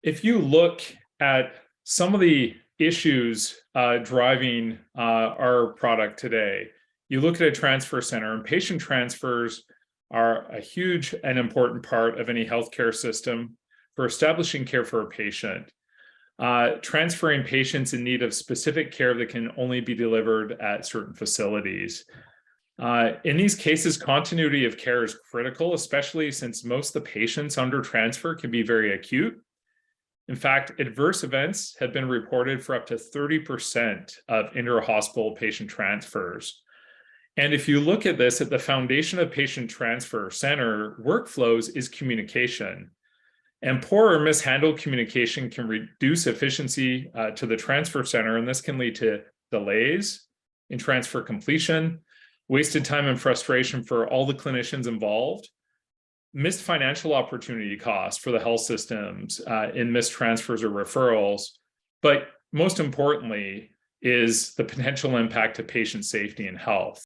If you look at some of the issues driving our product today, you look at a transfer center, and patient transfers are a huge and important part of any healthcare system for establishing care for a patient. Transferring patients in need of specific care that can only be delivered at certain facilities. In these cases, continuity of care is critical, especially since most of the patients under transfer can be very acute. In fact, adverse events have been reported for up to 30% of inter-hospital patient transfers. And if you look at this, at the foundation of patient transfer center workflows is communication. And poor or mishandled communication can reduce efficiency to the transfer center, and this can lead to delays in transfer completion, wasted time and frustration for all the clinicians involved, missed financial opportunity costs for the health systems in missed transfers or referrals, but most importantly is the potential impact to patient safety and health.